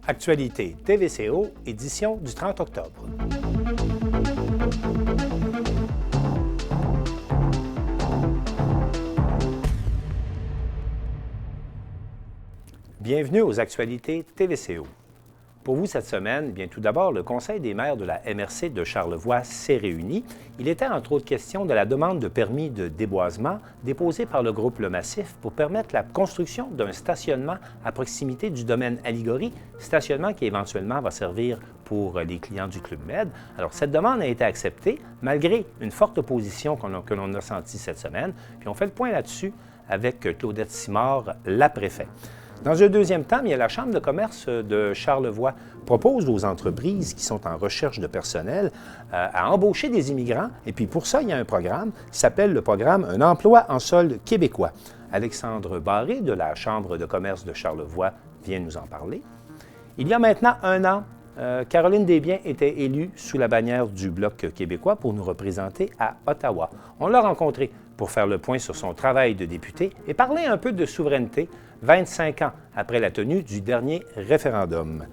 Actualité TVCO, édition du 30 octobre. Bienvenue aux actualités TVCO. Pour vous cette semaine, bien tout d'abord, le Conseil des maires de la MRC de Charlevoix s'est réuni. Il était entre autres question de la demande de permis de déboisement déposée par le groupe Le Massif pour permettre la construction d'un stationnement à proximité du domaine Alligorie, stationnement qui éventuellement va servir pour les clients du Club Med. Alors, cette demande a été acceptée malgré une forte opposition que l'on a sentie cette semaine. Puis on fait le point là-dessus avec Claudette Simard, la préfète. Dans un deuxième temps, il y a la Chambre de commerce de Charlevoix propose aux entreprises qui sont en recherche de personnel à embaucher des immigrants. Et puis pour ça, il y a un programme qui s'appelle le programme Un emploi en sol québécois. Alexandre Barré de la Chambre de commerce de Charlevoix vient nous en parler. Il y a maintenant un an, Caroline Desbiens était élue sous la bannière du Bloc québécois pour nous représenter à Ottawa. On l'a rencontrée pour faire le point sur son travail de députée et parler un peu de souveraineté 25 ans après la tenue du dernier référendum.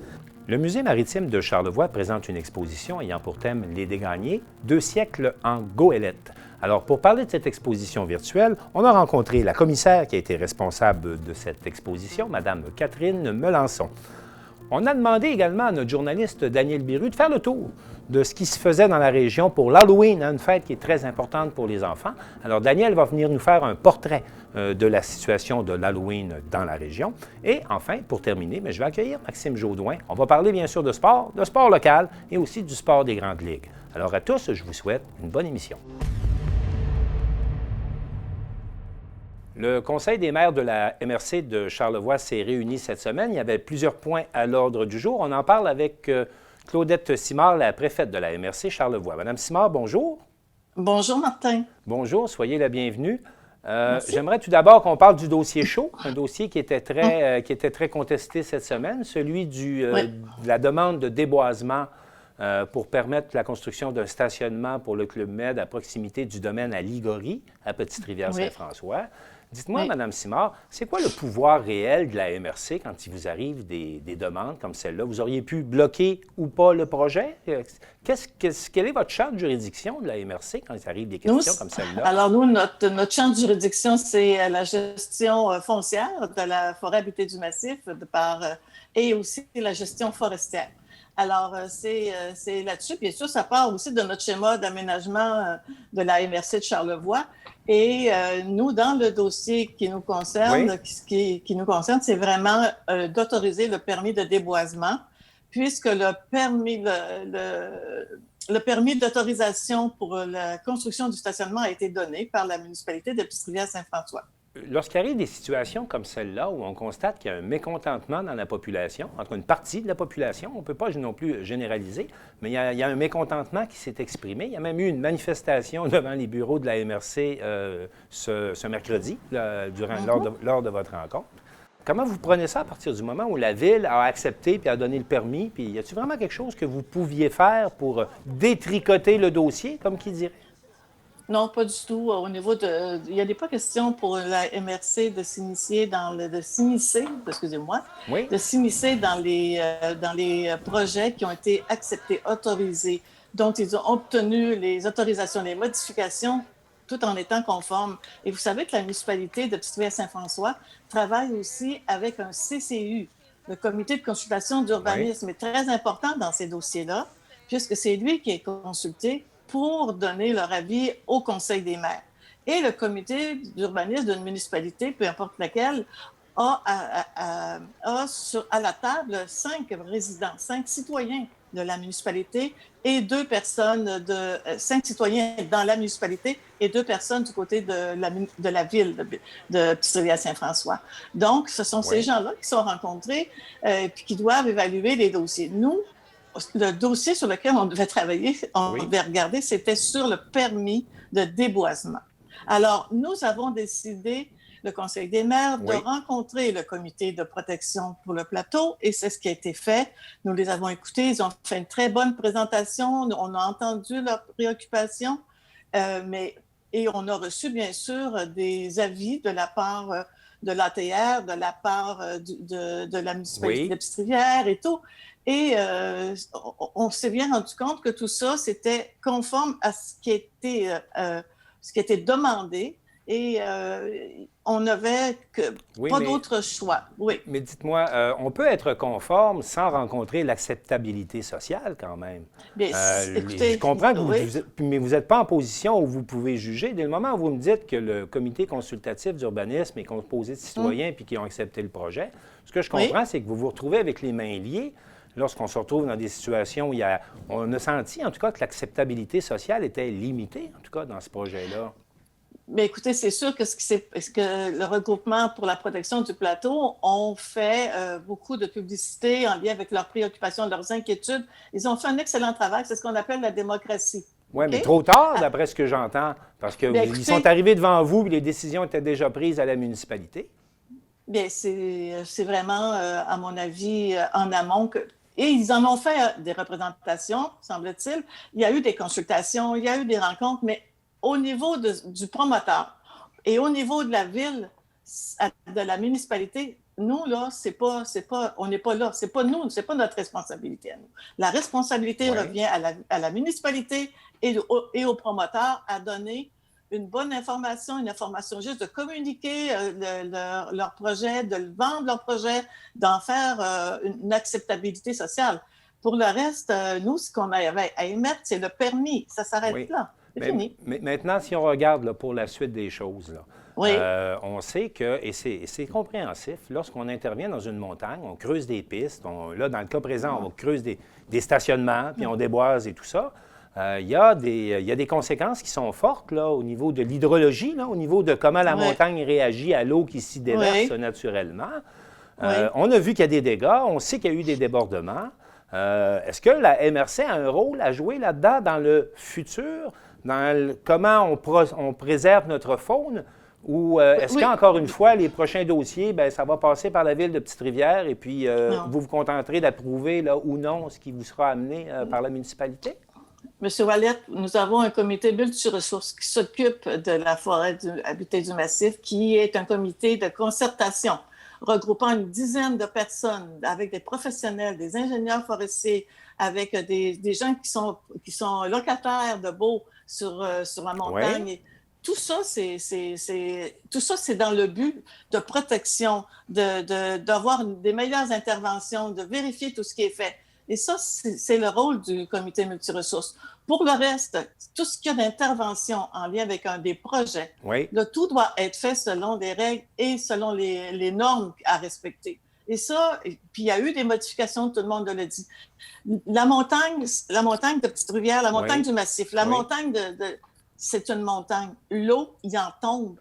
Le Musée maritime de Charlevoix présente une exposition ayant pour thème Les Dégagnés, 2 siècles en goélette. Alors, pour parler de cette exposition virtuelle, on a rencontré la commissaire qui a été responsable de cette exposition, Mme Catherine Melançon. On a demandé également à notre journaliste Daniel Biru de faire le tour de ce qui se faisait dans la région pour l'Halloween, une fête qui est très importante pour les enfants. Alors, Daniel va venir nous faire un portrait de la situation de l'Halloween dans la région. Et enfin, pour terminer, je vais accueillir Maxime Jaudoin. On va parler bien sûr de sport local et aussi du sport des grandes ligues. Alors à tous, je vous souhaite une bonne émission. Le Conseil des maires de la MRC de Charlevoix s'est réuni cette semaine. Il y avait plusieurs points à l'ordre du jour. On en parle avec Claudette Simard, la préfète de la MRC Charlevoix. Madame Simard, bonjour. Bonjour, Martin. Bonjour, soyez la bienvenue. J'aimerais tout d'abord qu'on parle du dossier chaud, un dossier qui était très contesté cette semaine, celui de la demande de déboisement pour permettre la construction d'un stationnement pour le Club Med à proximité du domaine à Ligorie, à Petite-Rivière-Saint-François. Dites-moi, Mme Simard, c'est quoi le pouvoir réel de la MRC quand il vous arrive des demandes comme celle-là? Vous auriez pu bloquer ou pas le projet? Quel est votre champ de juridiction de la MRC quand il arrive des questions comme celle-là? Alors, nous, notre champ de juridiction, c'est la gestion foncière de la forêt habitée du Massif et aussi la gestion forestière. Alors, c'est là-dessus. Bien sûr, ça part aussi de notre schéma d'aménagement de la MRC de Charlevoix. Et nous, dans le dossier qui nous concerne, qui nous concerne, c'est vraiment d'autoriser le permis de déboisement, puisque le permis d'autorisation pour la construction du stationnement a été donné par la municipalité de Petite-Rivière-Saint-François. Lorsqu'il arrive des situations comme celle-là, où on constate qu'il y a un mécontentement dans la population, entre une partie de la population, on ne peut pas non plus généraliser, mais il y a un mécontentement qui s'est exprimé. Il y a même eu une manifestation devant les bureaux de la MRC ce mercredi, lors de votre rencontre. Comment vous prenez ça à partir du moment où la Ville a accepté puis a donné le permis? Puis y a-t-il vraiment quelque chose que vous pouviez faire pour détricoter le dossier, comme qui dirait? Non, pas du tout. Au niveau il n'y a pas question pour la MRC de s'immiscer dans les projets qui ont été acceptés, autorisés, dont ils ont obtenu les autorisations, les modifications, tout en étant conformes. Et vous savez que la municipalité de Petite-Rivière-Saint-François travaille aussi avec un CCU, le Comité de consultation d'urbanisme, est très important dans ces dossiers-là, puisque c'est lui qui est consulté pour donner leur avis au Conseil des maires. Et le comité d'urbanisme d'une municipalité, peu importe laquelle, a à la table 5 résidents, 5 citoyens de la municipalité et 5 citoyens dans la municipalité et 2 personnes du côté de la ville de Petite-Rivière-Saint-François. Donc, ce sont ces gens-là qui sont rencontrés et qui doivent évaluer les dossiers. Nous, le dossier sur lequel on devait travailler, devait regarder, c'était sur le permis de déboisement. Alors, nous avons décidé, le Conseil des maires, de rencontrer le comité de protection pour le plateau et c'est ce qui a été fait. Nous les avons écoutés, ils ont fait une très bonne présentation, on a entendu leurs préoccupations, et on a reçu bien sûr des avis de la part de l'ATR, de la part de la municipalité de Oui. Petite-Rivière et tout. Et on s'est bien rendu compte que tout ça, c'était conforme à ce qui était demandé. Et on n'avait Oui, pas d'autre choix. Oui. mais dites-moi, on peut être conforme sans rencontrer l'acceptabilité sociale quand même. Bien, Je écoutez, comprends que oui, mais vous n'êtes pas en position où vous pouvez juger. Dès le moment où vous me dites que le comité consultatif d'urbanisme est composé de citoyens puis qui ont accepté le projet, ce que je oui. comprends, c'est que vous vous retrouvez avec les mains liées lorsqu'on se retrouve dans des situations où on a senti en tout cas que l'acceptabilité sociale était limitée, en tout cas dans ce projet-là. Mais écoutez, c'est sûr que le regroupement pour la protection du plateau ont fait beaucoup de publicité en lien avec leurs préoccupations, leurs inquiétudes. Ils ont fait un excellent travail. C'est ce qu'on appelle la démocratie. Oui, mais OK? trop tard, Ah, d'après ce que j'entends, parce bien, qu'ils sont écoutez, arrivés devant vous et les décisions étaient déjà prises à la municipalité. bien, c'est vraiment, à mon avis, en amont que. Et ils en ont fait des représentations, semble-t-il. Il y a eu des consultations, il y a eu des rencontres, mais au niveau du promoteur et au niveau de la ville, de la municipalité, nous, là, on n'est pas là. C'est pas nous, c'est pas notre responsabilité à nous. La responsabilité Oui. revient à la municipalité et aux promoteurs à donner une bonne information, une information juste, de communiquer leur projet, de vendre leur projet, d'en faire une acceptabilité sociale. Pour le reste, nous, ce qu'on avait à émettre, c'est le permis. Ça s'arrête Oui. là. C'est fini. Mais maintenant, si on regarde là, pour la suite des choses, là, Oui, on sait que, et c'est compréhensif, lorsqu'on intervient dans une montagne, on creuse des pistes, là, dans le cas présent, on creuse des stationnements, puis on déboise et tout ça. Il y a des conséquences qui sont fortes là, au niveau de l'hydrologie, là, au niveau de comment la oui, montagne réagit à l'eau qui s'y déverse oui, naturellement. oui. On a vu qu'il y a des dégâts, on sait qu'il y a eu des débordements. Est-ce que la MRC a un rôle à jouer là-dedans dans le futur, comment on préserve notre faune? Ou est-ce Oui, qu'encore une fois, les prochains dossiers, bien, ça va passer par la ville de Petite-Rivière et puis non. vous vous contenterez d'approuver là, ou non ce qui vous sera amené par la municipalité? Monsieur Ouellette, nous avons un comité multiressources qui s'occupe de la forêt habitée du Massif, qui est un comité de concertation regroupant une dizaine de personnes avec des professionnels, des ingénieurs forestiers, avec des gens qui sont locataires de baux sur la Oui. montagne. Et tout ça, tout ça, c'est dans le but de protection, d'avoir des meilleures interventions, de vérifier tout ce qui est fait. Et ça, c'est le rôle du comité multiressources. Pour le reste, tout ce qu'il y a d'intervention en lien avec un des projets, Oui. le tout doit être fait selon des règles et selon les normes à respecter. Et ça, puis il y a eu des modifications, tout le monde l'a dit. La montagne de Petite-Rivière, la montagne Oui. du Massif, la Oui. montagne c'est une montagne. L'eau, il en tombe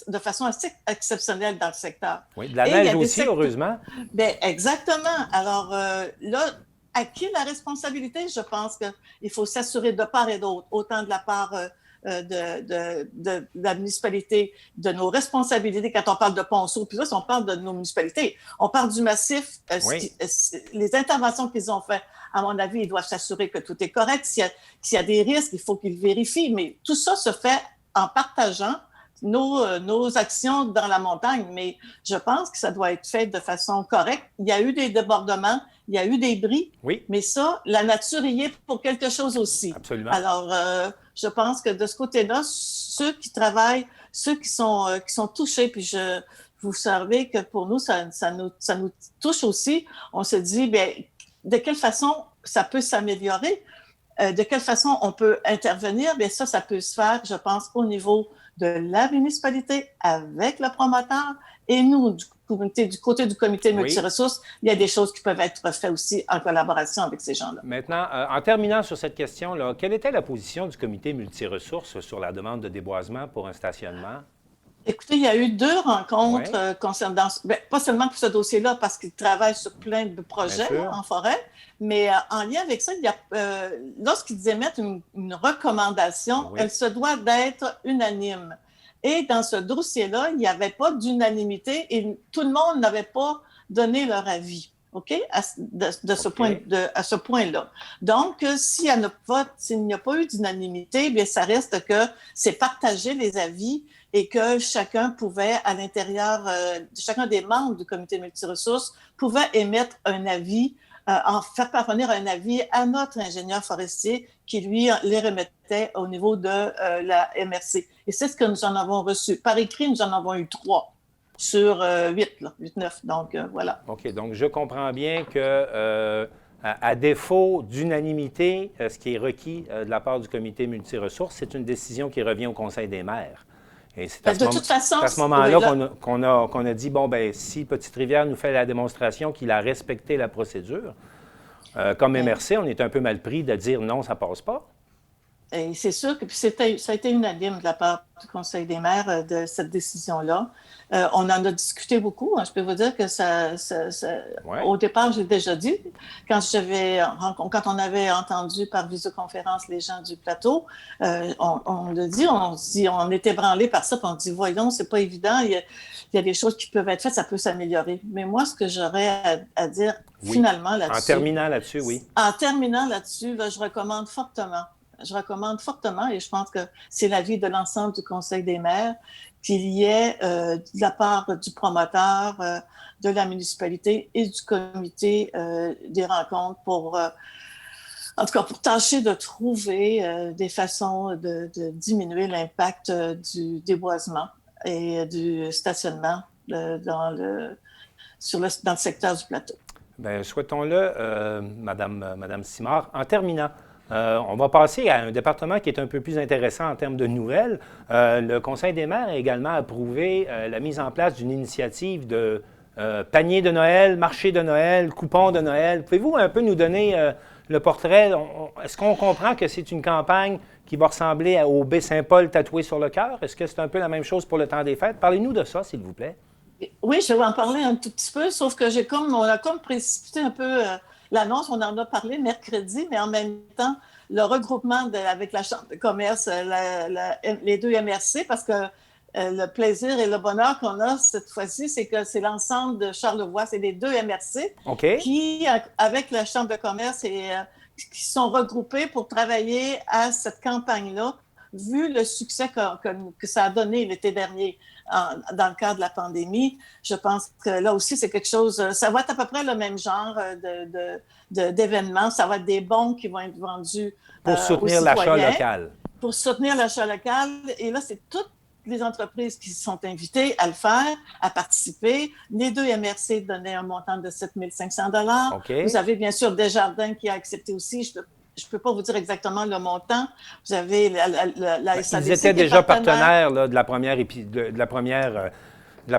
de façon assez exceptionnelle dans le secteur. Oui. De la Et il y neige a des aussi, secteurs. heureusement. Bien, exactement. Alors là, à qui la responsabilité? Je pense qu'il faut s'assurer de part et d'autre, autant de la part de la municipalité, de nos responsabilités quand on parle de Ponceau, puis là, si on parle de nos municipalités, on parle du massif, Oui. les interventions qu'ils ont faites, à mon avis, ils doivent s'assurer que tout est correct. S'il y a des risques, il faut qu'ils vérifient, mais tout ça se fait en partageant nos actions dans la montagne, mais je pense que ça doit être fait de façon correcte. Il y a eu des débordements, il y a eu des bris, Oui. mais ça, la nature y est pour quelque chose aussi. Absolument. Alors, je pense que de ce côté-là, ceux qui travaillent, ceux qui sont touchés, puis vous savez que pour nous, ça nous touche aussi. On se dit, bien, de quelle façon ça peut s'améliorer? De quelle façon on peut intervenir? Bien, ça peut se faire, je pense, au niveau de la municipalité avec le promoteur et nous, du côté du comité Oui. multiressources, il y a des choses qui peuvent être faites aussi en collaboration avec ces gens-là. Maintenant, en terminant sur cette question-là, quelle était la position du comité multiressources sur la demande de déboisement pour un stationnement? Écoutez, il y a eu 2 rencontres Oui, concernant, pas seulement pour ce dossier-là, parce qu'ils travaillent sur plein de bien projets là, sûr. en forêt, mais en lien avec ça, lorsqu'ils émettent une recommandation, Oui. elle se doit d'être unanime. Et dans ce dossier-là, il n'y avait pas d'unanimité et tout le monde n'avait pas donné leur avis. OK, de ce OK. à ce point-là. Donc, s'il n'y a pas eu d'unanimité, bien, ça reste que c'est partager les avis et que chacun pouvait, à l'intérieur, chacun des membres du comité multiressources pouvait émettre un avis, faire parvenir un avis à notre ingénieur forestier qui, lui, les remettait au niveau de la MRC. Et c'est ce que nous en avons reçu. Par écrit, nous en avons eu 3 sur 8, 9. Donc, voilà. OK, donc je comprends bien que, à défaut d'unanimité, ce qui est requis de la part du comité multiressources, c'est une décision qui revient au Conseil des maires. Et c'est De toute façon, à ce oui, moment-là là, qu'on a dit, bon, ben si Petite-Rivière nous fait la démonstration qu'il a respecté la procédure, comme ben, MRC, on est un peu mal pris de dire non, ça passe pas. et c'est sûr que puis ça a été unanime de la part du Conseil des maires de cette décision-là. On en a discuté beaucoup. Hein. Je peux vous dire que Ouais. au départ, j'ai déjà dit, quand on avait entendu par visioconférence les gens du plateau, on l'a dit, on était ébranlé par ça, puis on dit, voyons, c'est pas évident, il y a des choses qui peuvent être faites, ça peut s'améliorer. Mais moi, ce que j'aurais à dire Oui. finalement En là-dessus, terminant là-dessus, oui. en terminant là-dessus, je recommande fortement. Je recommande fortement, et je pense que c'est l'avis de l'ensemble du Conseil des maires, qu'il y ait de la part du promoteur, de la municipalité et du comité des rencontres en tout cas, pour tâcher de trouver des façons de diminuer l'impact du déboisement et du stationnement dans le secteur du plateau. Bien, souhaitons-le, Madame Simard. En terminant, on va passer à un département qui est un peu plus intéressant en termes de nouvelles. Le Conseil des maires a également approuvé la mise en place d'une initiative de panier de Noël, marché de Noël, coupon de Noël. Pouvez-vous un peu nous donner le portrait? Est-ce qu'on comprend que c'est une campagne qui va ressembler au Baie-Saint-Paul tatoué sur le cœur? Est-ce que c'est un peu la même chose pour le temps des fêtes? Parlez-nous de ça, s'il vous plaît. Oui, je vais en parler un tout petit peu, sauf que on a comme précipité un peu l'annonce. On en a parlé mercredi, mais en même temps, le regroupement avec la Chambre de commerce, les deux MRC, parce que le plaisir et le bonheur qu'on a cette fois-ci, c'est que c'est l'ensemble de Charlevoix, c'est les deux MRC OK. qui, avec la Chambre de commerce, qui sont regroupés pour travailler à cette campagne-là, vu le succès que ça a donné l'été dernier dans le cadre de la pandémie. Je pense que là aussi, c'est quelque chose, ça va être à peu près le même genre d'événements. Ça va être des bons qui vont être vendus Pour aux soutenir l'achat citoyens local. pour soutenir l'achat local. Et là, c'est toutes les entreprises qui sont invitées à le faire, à participer. Les deux MRC donnaient un montant de 7 500 $. Vous OK. avez bien sûr Desjardins qui a accepté aussi. Je ne peux pas vous dire exactement le montant. Vous avez la Ils SADC étaient qui est déjà partenaire. partenaires là, de la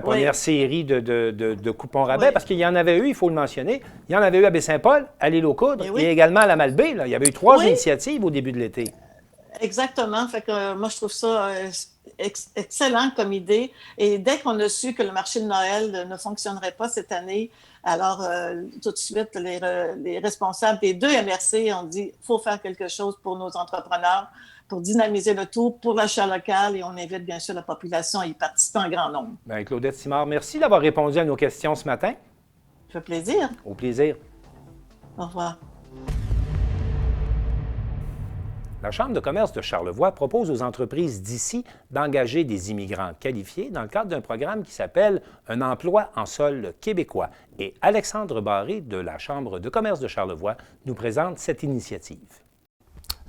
Oui, première série de coupons rabais, oui. parce qu'il y en avait eu, il faut le mentionner. Il y en avait eu à Baie-Saint-Paul, à l'île aux Coudres Et et oui, également à la Malbaie. Là. Il y avait eu 3 oui, initiatives au début de l'été. exactement. Fait que moi, je trouve ça excellent comme idée. Et dès qu'on a su que le marché de Noël ne fonctionnerait pas cette année, alors tout de suite, les responsables des deux MRC ont dit qu'il faut faire quelque chose pour nos entrepreneurs, pour dynamiser le tout, pour l'achat local. Et on invite bien sûr la population à y participer en grand nombre. Bien, Claudette Simard, merci d'avoir répondu à nos questions ce matin. Ça fait plaisir. Au plaisir. Au revoir. La Chambre de commerce de Charlevoix propose aux entreprises d'ici d'engager des immigrants qualifiés dans le cadre d'un programme qui s'appelle Un emploi en sol québécois. Et Alexandre Barré de la Chambre de commerce de Charlevoix nous présente cette initiative.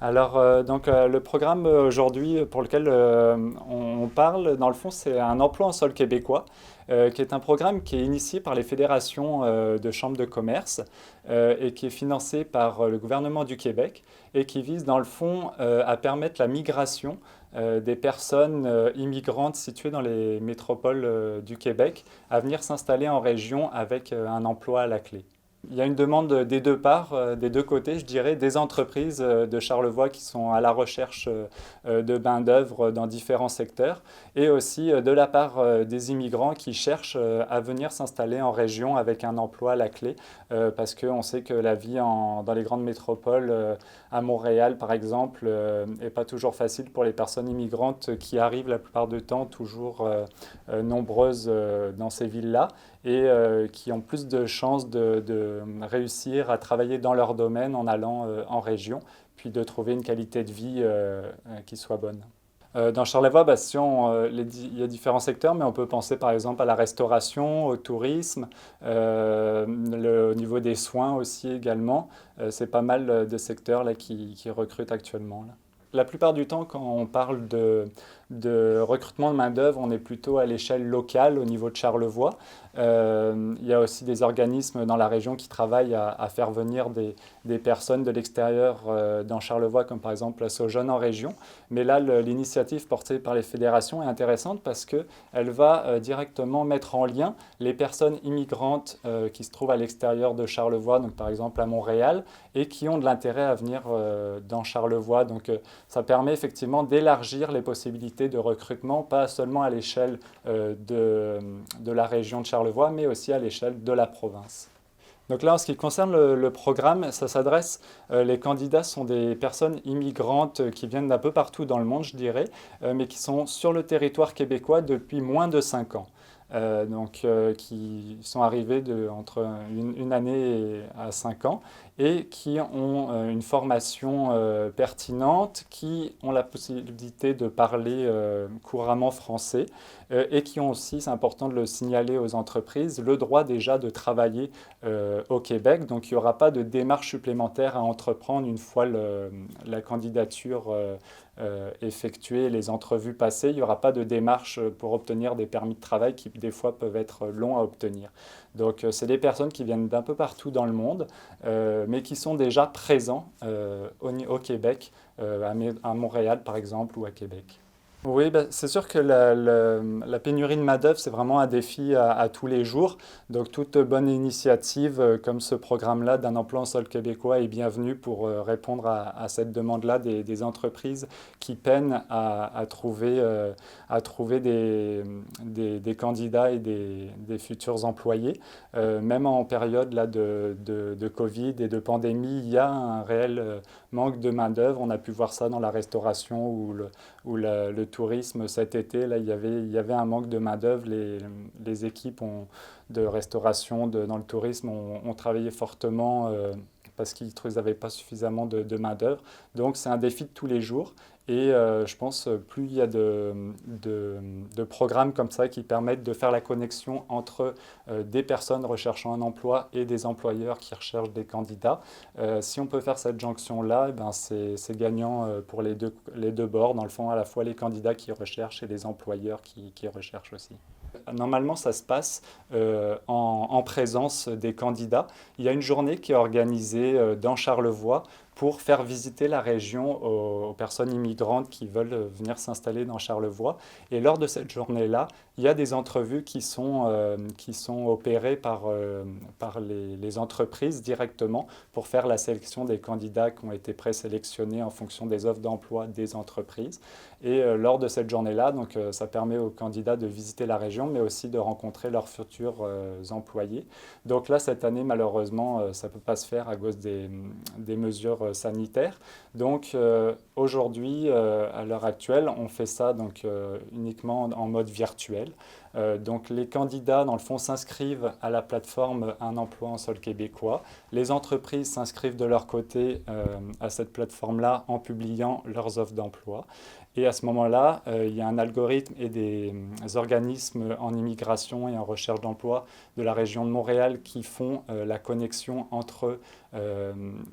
Alors, le programme aujourd'hui pour lequel on parle, dans le fond, c'est un emploi en sol québécois, qui est un programme qui est initié par les fédérations de chambres de commerce et qui est financé par le gouvernement du Québec et qui vise, dans le fond, à permettre la migration des personnes immigrantes situées dans les métropoles du Québec à venir s'installer en région avec un emploi à la clé. Il y a une demande des deux parts, des deux côtés, je dirais, des entreprises de Charlevoix qui sont à la recherche de main-d'œuvre dans différents secteurs et aussi de la part des immigrants qui cherchent à venir s'installer en région avec un emploi à la clé parce qu'on sait que la vie dans les grandes métropoles, à Montréal par exemple, n'est pas toujours facile pour les personnes immigrantes qui arrivent la plupart du temps toujours nombreuses dans ces villes-là. et qui ont plus de chances de réussir à travailler dans leur domaine en allant en région, puis de trouver une qualité de vie qui soit bonne. Dans Charlevoix, il y a différents secteurs, mais on peut penser par exemple à la restauration, au tourisme, au niveau des soins aussi également. C'est pas mal de secteurs là, qui recrutent actuellement, là. La plupart du temps, quand on parle de recrutement de main-d'œuvre, on est plutôt à l'échelle locale, au niveau de Charlevoix. Il y a aussi des organismes dans la région qui travaillent à faire venir des personnes de l'extérieur dans Charlevoix, comme par exemple la Sojourn en région. Mais là, l'initiative portée par les fédérations est intéressante parce qu'elle va directement mettre en lien les personnes immigrantes qui se trouvent à l'extérieur de Charlevoix, donc par exemple à Montréal, et qui ont de l'intérêt à venir dans Charlevoix. Donc ça permet effectivement d'élargir les possibilités de recrutement, pas seulement à l'échelle de la région de Charlevoix, mais aussi à l'échelle de la province. Donc là, en ce qui concerne le programme, ça s'adresse, les candidats sont des personnes immigrantes qui viennent d'un peu partout dans le monde, je dirais, mais qui sont sur le territoire québécois depuis moins de 5 ans. Qui sont arrivés entre une année à 5 ans et qui ont une formation pertinente, qui ont la possibilité de parler couramment français et qui ont aussi, c'est important de le signaler aux entreprises, le droit déjà de travailler au Québec. Donc il n'y aura pas de démarche supplémentaire à entreprendre une fois la candidature effectuer les entrevues passées. Il n'y aura pas de démarche pour obtenir des permis de travail qui des fois peuvent être longs à obtenir. Donc c'est des personnes qui viennent d'un peu partout dans le monde, mais qui sont déjà présents au Québec, à Montréal par exemple ou à Québec. Oui, c'est sûr que la pénurie de main-d'œuvre, c'est vraiment un défi à tous les jours. Donc, toute bonne initiative comme ce programme-là d'un emploi en sol québécois est bienvenue pour répondre à cette demande-là des entreprises qui peinent à trouver des candidats et des futurs employés. Même en période là, de Covid et de pandémie, il y a un réel manque de main-d'œuvre. On a pu voir ça dans la restauration ou le tourisme cet été. Là, il y avait un manque de main-d'œuvre. Les équipes de restauration dans le tourisme ont travaillé fortement parce qu'ils n'avaient pas suffisamment de main-d'œuvre. Donc, c'est un défi de tous les jours. Et je pense plus il y a de programmes comme ça qui permettent de faire la connexion entre des personnes recherchant un emploi et des employeurs qui recherchent des candidats. Si on peut faire cette jonction-là, c'est gagnant pour les deux bords, dans le fond, à la fois les candidats qui recherchent et les employeurs qui recherchent aussi. Normalement, ça se passe en présence des candidats. Il y a une journée qui est organisée dans Charlevoix pour faire visiter la région aux personnes immigrantes qui veulent venir s'installer dans Charlevoix. Et lors de cette journée-là, il y a des entrevues qui sont opérées par les entreprises directement pour faire la sélection des candidats qui ont été présélectionnés en fonction des offres d'emploi des entreprises. Et lors de cette journée-là, donc, ça permet aux candidats de visiter la région, mais aussi de rencontrer leurs futurs employés. Donc là, cette année, malheureusement, ça ne peut pas se faire à cause des mesures sanitaires. Donc aujourd'hui, à l'heure actuelle, on fait ça donc, uniquement en mode virtuel. Donc les candidats, dans le fond, s'inscrivent à la plateforme Un emploi en sol québécois. Les entreprises s'inscrivent de leur côté à cette plateforme-là en publiant leurs offres d'emploi. Et à ce moment-là, il y a un algorithme et des organismes en immigration et en recherche d'emploi de la région de Montréal qui font la connexion entre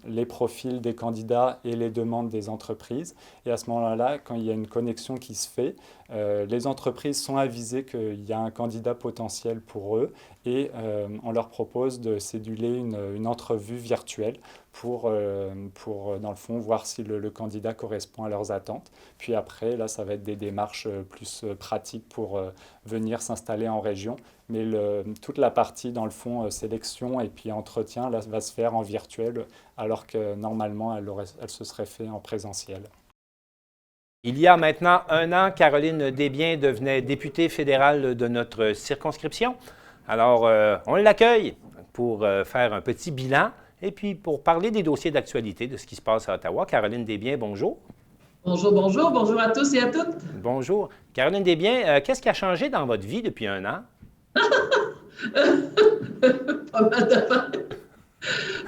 les profils des candidats et les demandes des entreprises. Et à ce moment-là, quand il y a une connexion qui se fait, les entreprises sont avisées qu'il y a un candidat potentiel pour eux et on leur propose de céduler une entrevue virtuelle pour, dans le fond, voir si le candidat correspond à leurs attentes. Puis après, là, ça va être des démarches plus pratiques pour venir s'installer en région. Mais toute la partie, dans le fond, sélection et puis entretien, là, va se faire en virtuel, alors que normalement, elle se serait fait en présentiel. Il y a maintenant 1 an, Caroline Desbiens devenait députée fédérale de notre circonscription. Alors, on l'accueille pour faire un petit bilan et puis pour parler des dossiers d'actualité de ce qui se passe à Ottawa. Caroline Desbiens, bonjour. Bonjour, bonjour. Bonjour à tous et à toutes. Bonjour. Caroline Desbiens, qu'est-ce qui a changé dans votre vie depuis 1 an? Pas mal d'affaires.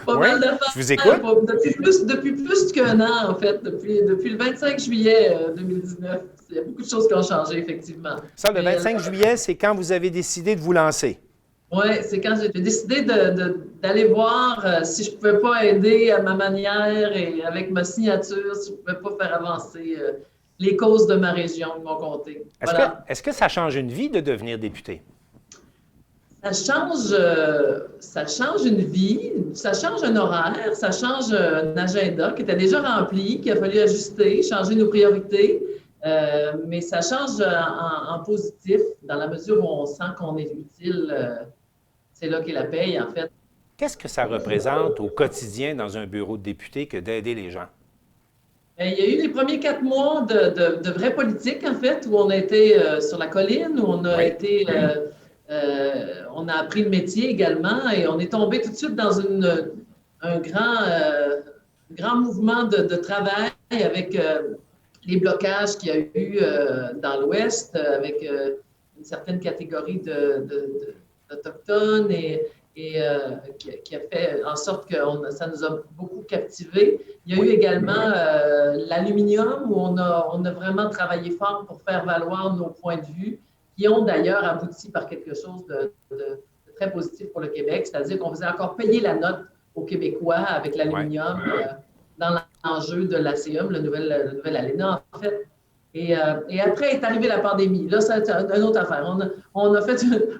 Pas Oui, mal d'affaires. je vous écoute. Depuis plus qu'un an, en fait, depuis le 25 juillet 2019. Il y a beaucoup de choses qui ont changé, effectivement. Ça, le 25 juillet, c'est quand vous avez décidé de vous lancer. Oui, c'est quand j'ai décidé d'aller voir si je ne pouvais pas aider à ma manière et avec ma signature, si je ne pouvais pas faire avancer les causes de ma région, de mon comté. Voilà. Est-ce que ça change une vie de devenir député? Ça change une vie, ça change un horaire, ça change un agenda qui était déjà rempli, qu'il a fallu ajuster, changer nos priorités, mais ça change en positif dans la mesure où on sent qu'on est utile. C'est là qu'est la paye, en fait. Qu'est-ce que ça représente au quotidien dans un bureau de député que d'aider les gens? Il y a eu les premiers 4 mois de vraie politique, en fait, où on a été sur la colline, où on a été... on a appris le métier également et on est tombé tout de suite dans un grand mouvement de travail avec les blocages qu'il y a eu dans l'Ouest, avec une certaine catégorie d'Autochtones et qui a fait en sorte que ça nous a beaucoup captivés. Il y a eu également l'aluminium où on a vraiment travaillé fort pour faire valoir nos points de vue, qui ont d'ailleurs abouti par quelque chose de très positif pour le Québec, c'est-à-dire qu'on faisait encore payer la note aux Québécois avec l'aluminium dans l'enjeu de l'ACEUM, le nouvel ALENA, en fait. Et après est arrivée la pandémie. Là, c'est une autre affaire.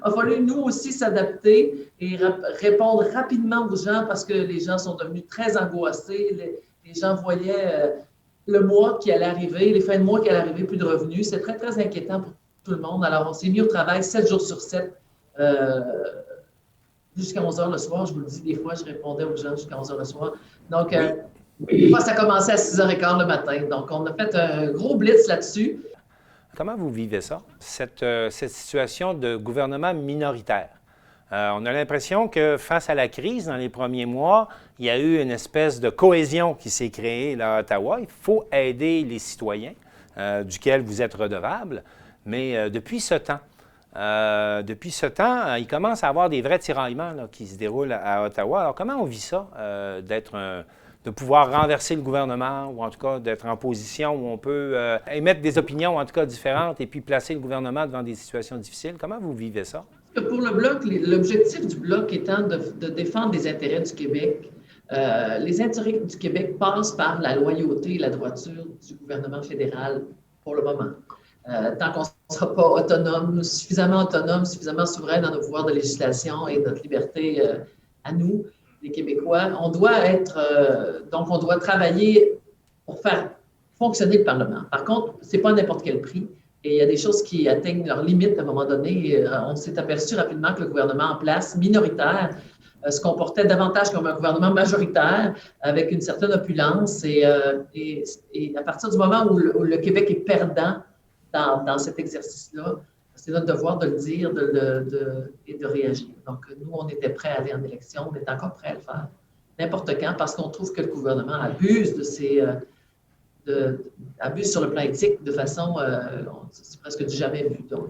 A fallu nous aussi s'adapter et répondre rapidement aux gens parce que les gens sont devenus très angoissés. Les gens voyaient le mois qui allait arriver, les fins de mois qui allaient arriver, plus de revenus. C'est très, très inquiétant pour tout le monde. Alors, on s'est mis au travail 7 jours sur 7, jusqu'à 11 heures le soir. Je vous le dis, des fois, je répondais aux gens jusqu'à 11 heures le soir. Donc, des fois, ça commençait à 6h15 le matin. Donc, on a fait un gros blitz là-dessus. Comment vous vivez ça, cette situation de gouvernement minoritaire? On a l'impression que face à la crise, dans les premiers mois, il y a eu une espèce de cohésion qui s'est créée là, à Ottawa. Il faut aider les citoyens, duquel vous êtes redevable. Mais depuis ce temps, il commence à y avoir des vrais tiraillements là, qui se déroulent à Ottawa. Alors, comment on vit ça, de pouvoir renverser le gouvernement, ou en tout cas d'être en position où on peut émettre des opinions, en tout cas différentes, et puis placer le gouvernement devant des situations difficiles? Comment vous vivez ça? Pour le Bloc, l'objectif du Bloc étant de défendre les intérêts du Québec, les intérêts du Québec passent par la loyauté et la droiture du gouvernement fédéral pour le moment. Tant qu'on ne sera pas suffisamment souverain dans nos pouvoirs de législation et notre liberté à nous, les Québécois, on doit travailler pour faire fonctionner le Parlement. Par contre, ce n'est pas à n'importe quel prix. Et il y a des choses qui atteignent leurs limites à un moment donné. On s'est aperçu rapidement que le gouvernement en place, minoritaire, se comportait davantage comme un gouvernement majoritaire, avec une certaine opulence. Et à partir du moment où le Québec est perdant dans cet exercice-là, c'est notre devoir de le dire et de réagir. Donc, nous, on était prêts à aller en élection, on est encore prêts à le faire n'importe quand parce qu'on trouve que le gouvernement abuse abuse sur le plan éthique de façon, c'est presque du jamais vu. Donc,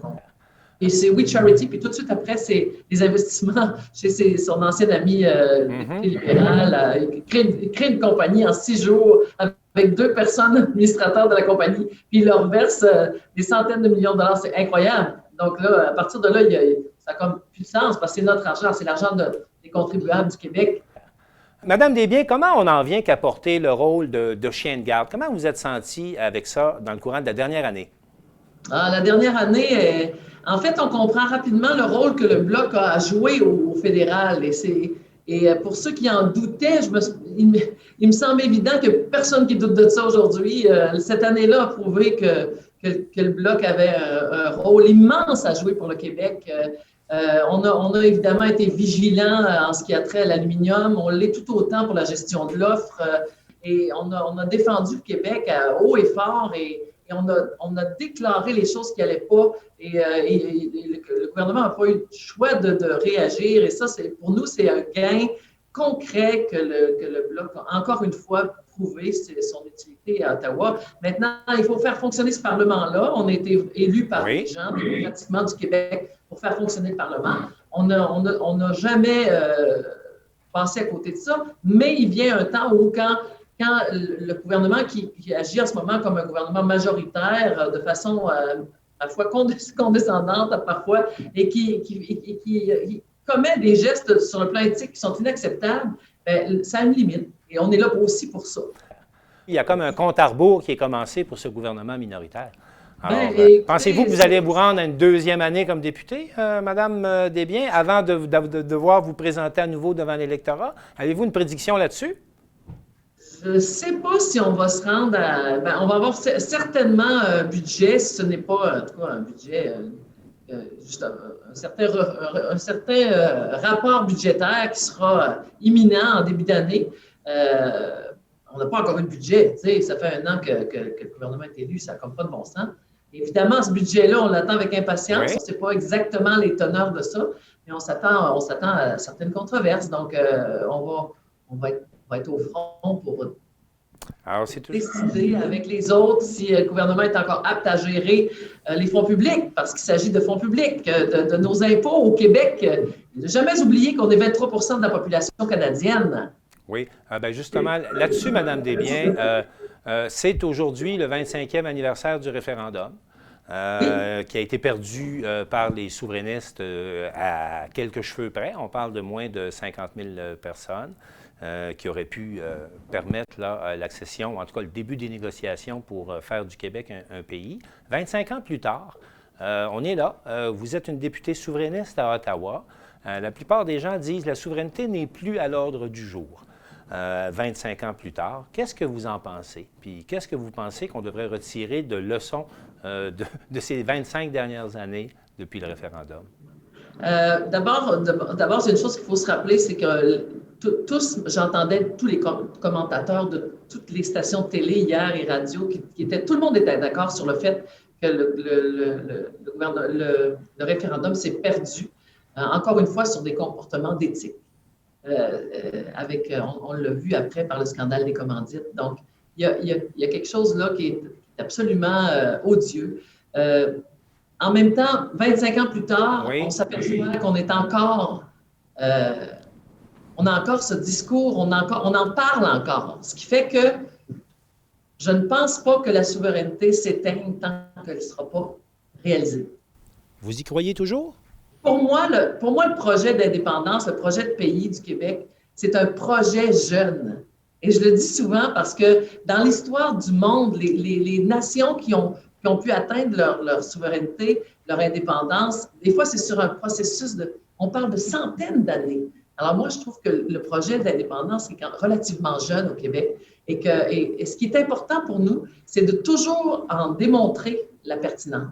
et c'est We Charity, puis tout de suite après, c'est les investissements chez son ancien ami libéral. Il crée une compagnie en 6 jours avec 2 personnes administrateurs de la compagnie, puis il leur verse des centaines de millions de dollars. C'est incroyable. Donc là, à partir de là, ça n'a comme plus de sens parce que c'est notre argent, c'est l'argent des contribuables du Québec. Madame Desbiens, comment on en vient qu'à porter le rôle de chien de garde? Comment vous êtes sentie avec ça dans le courant de la dernière année? La dernière année, en fait, on comprend rapidement le rôle que le Bloc a joué au fédéral. Et pour ceux qui en doutaient, il me semble évident que personne qui doute de ça aujourd'hui, cette année-là a prouvé que le Bloc avait un rôle immense à jouer pour le Québec. On a évidemment été vigilants en ce qui a trait à l'aluminium. On l'est tout autant pour la gestion de l'offre. Et on a défendu le Québec à haut et fort et on a déclaré les choses qui n'allaient pas. Et le gouvernement n'a pas eu le choix de réagir. Et ça, pour nous, c'est un gain concret que le Bloc a encore une fois prouvé son utilité à Ottawa. Maintenant, il faut faire fonctionner ce Parlement-là. On a été élus par les gens démocratiquement du Québec pour faire fonctionner le Parlement. on n'a jamais passé à côté de ça, mais il vient un temps où quand le gouvernement qui agit en ce moment comme un gouvernement majoritaire de façon à la fois condescendante parfois et qui commet des gestes sur le plan éthique qui sont inacceptables, bien, ça a une limite. Et on est là aussi pour ça. Il y a comme un compte à rebours qui est commencé pour ce gouvernement minoritaire. Alors, pensez-vous que vous allez vous rendre à une deuxième année comme députée, Madame Desbiens, avant de devoir vous présenter à nouveau devant l'électorat? Avez-vous une prédiction là-dessus? Je ne sais pas si on va se rendre à... Ben, on va avoir certainement un budget, si ce n'est pas, en tout cas, un budget, juste un certain rapport budgétaire qui sera imminent en début d'année. On n'a pas encore eu de budget. Tu sais, ça fait 1 an que le gouvernement est élu, ça n'a comme pas de bon sens. Évidemment, ce budget-là, on l'attend avec impatience. Oui. On ne sait pas exactement les teneurs de ça, mais on s'attend à certaines controverses. Donc, on va être au front pour décider avec les autres si le gouvernement est encore apte à gérer les fonds publics, parce qu'il s'agit de fonds publics, de nos impôts au Québec. Ne jamais oublier qu'on est 23 % de la population canadienne. Oui, bien justement, là-dessus, Mme Desbiens, c'est aujourd'hui le 25e anniversaire du référendum qui a été perdu par les souverainistes à quelques cheveux près. On parle de moins de 50 000 personnes qui auraient pu permettre l'accession, en tout cas le début des négociations pour faire du Québec un pays. 25 ans plus tard, on est là. Vous êtes une députée souverainiste à Ottawa. La plupart des gens disent que la souveraineté n'est plus à l'ordre du jour. 25 ans plus tard, qu'est-ce que vous en pensez? Puis qu'est-ce que vous pensez qu'on devrait retirer de leçons de ces 25 dernières années depuis le référendum? D'abord, c'est une chose qu'il faut se rappeler, c'est que j'entendais tous les commentateurs de toutes les stations de télé hier et radio tout le monde était d'accord sur le fait que le référendum s'est perdu, encore une fois, sur des comportements d'éthique. On l'a vu après par le scandale des commandites. Donc, il y a quelque chose là qui est absolument odieux. En même temps, 25 ans plus tard, oui. On s'aperçoit qu'on est encore... on a encore ce discours, on en parle encore. Ce qui fait que je ne pense pas que la souveraineté s'éteigne tant qu'elle ne sera pas réalisée. Vous y croyez toujours? Pour moi, le projet d'indépendance, le projet de pays du Québec, c'est un projet jeune. Et je le dis souvent parce que dans l'histoire du monde, les nations qui ont pu atteindre leur souveraineté, leur indépendance, des fois, c'est sur un processus on parle de centaines d'années. Alors moi, je trouve que le projet d'indépendance est relativement jeune au Québec et ce qui est important pour nous, c'est de toujours en démontrer la pertinence.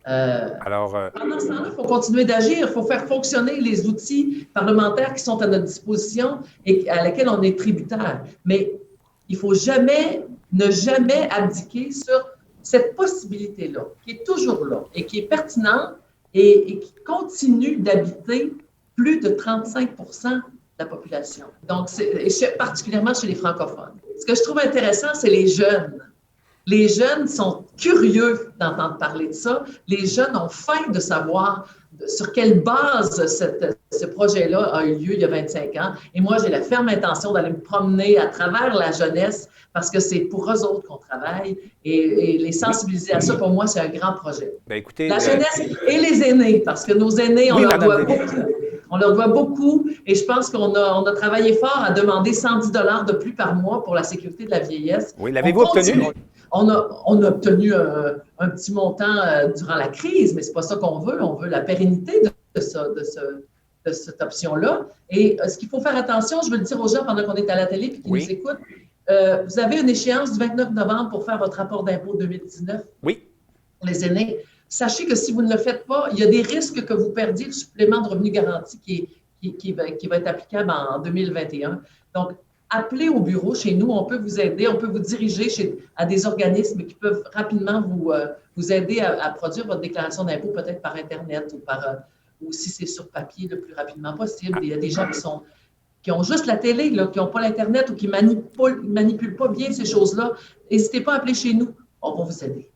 Pendant ce temps-là, il faut continuer d'agir, il faut faire fonctionner les outils parlementaires qui sont à notre disposition et à lesquels on est tributaire. Mais il ne faut ne jamais abdiquer sur cette possibilité-là, qui est toujours là et qui est pertinente et qui continue d'habiter plus de 35 % de la population. Donc, particulièrement chez les francophones. Ce que je trouve intéressant, c'est les jeunes. Les jeunes sont curieux d'entendre parler de ça. Les jeunes ont faim de savoir sur quelle base ce projet-là a eu lieu il y a 25 ans. Et moi, j'ai la ferme intention d'aller me promener à travers la jeunesse parce que c'est pour eux autres qu'on travaille et les sensibiliser à ça, pour moi, c'est un grand projet. Bien, écoutez, la jeunesse et les aînés, parce que nos aînés, on leur doit beaucoup. On leur doit beaucoup et je pense qu'on a travaillé fort à demander 110 $ de plus par mois pour la sécurité de la vieillesse. Oui, l'avez-vous obtenu? On a obtenu un petit montant durant la crise, mais ce n'est pas ça qu'on veut. On veut la pérennité de cette option-là. Et ce qu'il faut faire attention, je veux le dire aux gens pendant qu'on est à la télé et qui nous écoutent, vous avez une échéance du 29 novembre pour faire votre rapport d'impôt 2019 pour les aînés. Sachez que si vous ne le faites pas, il y a des risques que vous perdiez le supplément de revenu garanti qui va être applicable en 2021. Donc, appelez au bureau chez nous, on peut vous aider, on peut vous diriger à des organismes qui peuvent rapidement vous aider à produire votre déclaration d'impôt, peut-être par Internet ou si c'est sur papier le plus rapidement possible. Il y a des gens qui ont juste la télé, là, qui n'ont pas l'Internet ou qui ne manipulent pas bien ces choses-là. N'hésitez pas à appeler chez nous, on va vous aider.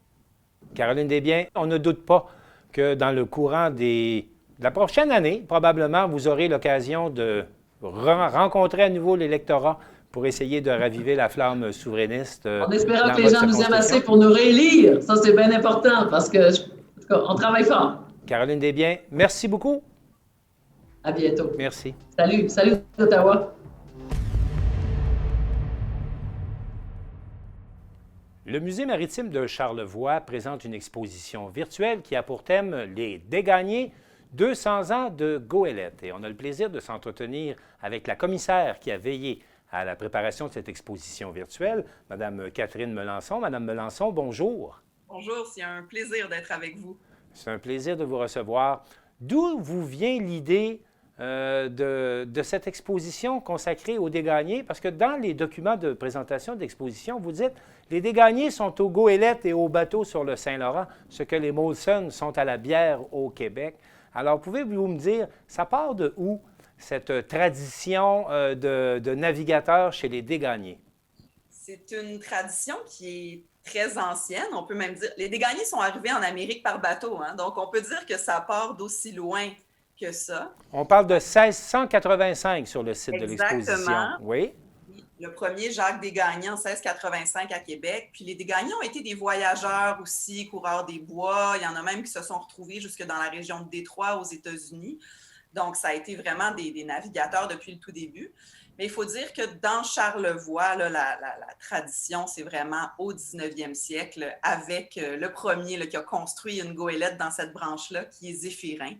Caroline Desbiens, on ne doute pas que dans le courant des La prochaine année, probablement, vous aurez l'occasion de rencontrer à nouveau l'électorat pour essayer de raviver la flamme souverainiste. En espérant dans que les votre gens nous aiment circonscription. assez pour nous réélire. Ça, c'est bien important parce que, en tout cas, on travaille fort. Caroline Desbiens, merci beaucoup. À bientôt. Merci. Salut. Salut, Ottawa. Le Musée maritime de Charlevoix présente une exposition virtuelle qui a pour thème les dégagnés 200 ans de goélette. Et on a le plaisir de s'entretenir avec la commissaire qui a veillé à la préparation de cette exposition virtuelle, Mme Catherine Melançon. Madame Melançon, bonjour. Bonjour, c'est un plaisir d'être avec vous. C'est un plaisir de vous recevoir. D'où vous vient l'idée de cette exposition consacrée aux dégagnés? Parce que dans les documents de présentation d'exposition, vous dites « Les dégagnés sont aux goélettes et aux bateaux sur le Saint-Laurent, ce que les Molson sont à la bière au Québec. » Alors, pouvez-vous me dire, ça part de où, cette tradition de navigateurs chez les dégagnés? C'est une tradition qui est très ancienne. On peut même dire, les dégagnés sont arrivés en Amérique par bateau, hein, donc on peut dire que ça part d'aussi loin que ça. On parle de 1685 sur le site Exactement. de l'exposition. Oui. Le premier, Jacques Desgagnés, en 1685 à Québec. Puis les Desgagnés ont été des voyageurs aussi, coureurs des bois. Il y en a même qui se sont retrouvés jusque dans la région de Détroit, aux États-Unis. Donc, ça a été vraiment des navigateurs depuis le tout début. Mais il faut dire que dans Charlevoix, là, la tradition, c'est vraiment au 19e siècle, avec le premier là, qui a construit une goélette dans cette branche-là, qui est Zéphirin,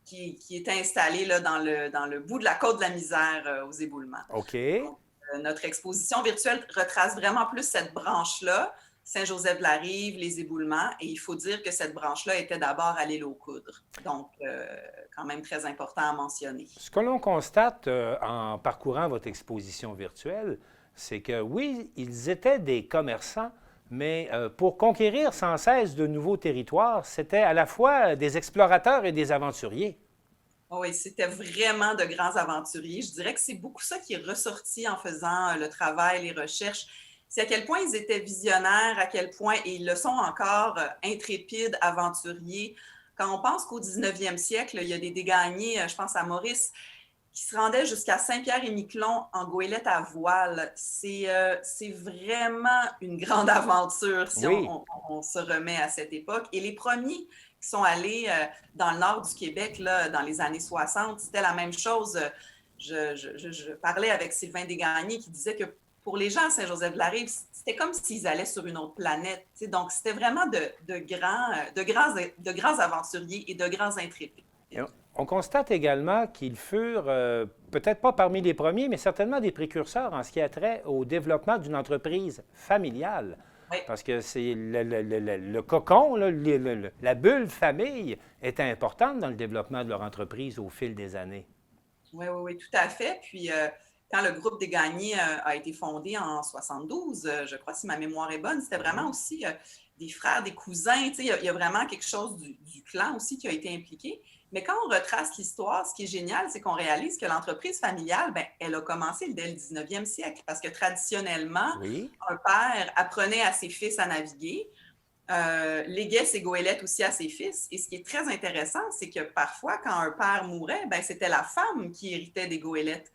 qui est installé là, dans le bout de la côte de la Misère aux Éboulements. OK. Donc, notre exposition virtuelle retrace vraiment plus cette branche-là, Saint-Joseph-de-la-Rive, les Éboulements, et il faut dire que cette branche-là était d'abord à l'île aux Coudres. Donc, quand même très important à mentionner. Ce que l'on constate en parcourant votre exposition virtuelle, c'est que oui, ils étaient des commerçants, mais pour conquérir sans cesse de nouveaux territoires, c'était à la fois des explorateurs et des aventuriers. Oui, c'était vraiment de grands aventuriers. Je dirais que c'est beaucoup ça qui est ressorti en faisant le travail, les recherches. C'est à quel point ils étaient visionnaires, à quel point, et ils le sont encore, intrépides, aventuriers. Quand on pense qu'au 19e siècle, il y a des dégagnés, je pense à Maurice, qui se rendaient jusqu'à Saint-Pierre-et-Miquelon en goélette à voile. C'est vraiment une grande aventure si Oui. on se remet à cette époque. Et les premiers qui sont allés dans le nord du Québec là, dans les années 60, c'était la même chose. Je parlais avec Sylvain Desgagnés qui disait que pour les gens à Saint-Joseph-de-la-Rive, c'était comme s'ils allaient sur une autre planète. T'sais. Donc, c'était vraiment de grands aventuriers et de grands intrépides. On constate également qu'ils furent, peut-être pas parmi les premiers, mais certainement des précurseurs en ce qui a trait au développement d'une entreprise familiale. Oui. Parce que c'est le cocon, là, la bulle famille était importante dans le développement de leur entreprise au fil des années. Oui, tout à fait. Puis, quand le groupe Desgagnés a été fondé en 72, je crois, si ma mémoire est bonne, c'était vraiment aussi des frères, des cousins. Il y a vraiment quelque chose du clan aussi qui a été impliqué. Mais quand on retrace l'histoire, ce qui est génial, c'est qu'on réalise que l'entreprise familiale, bien, elle a commencé dès le 19e siècle parce que traditionnellement, Oui. un père apprenait à ses fils à naviguer, léguait ses goélettes aussi à ses fils. Et ce qui est très intéressant, c'est que parfois, quand un père mourait, bien, c'était la femme qui héritait des goélettes.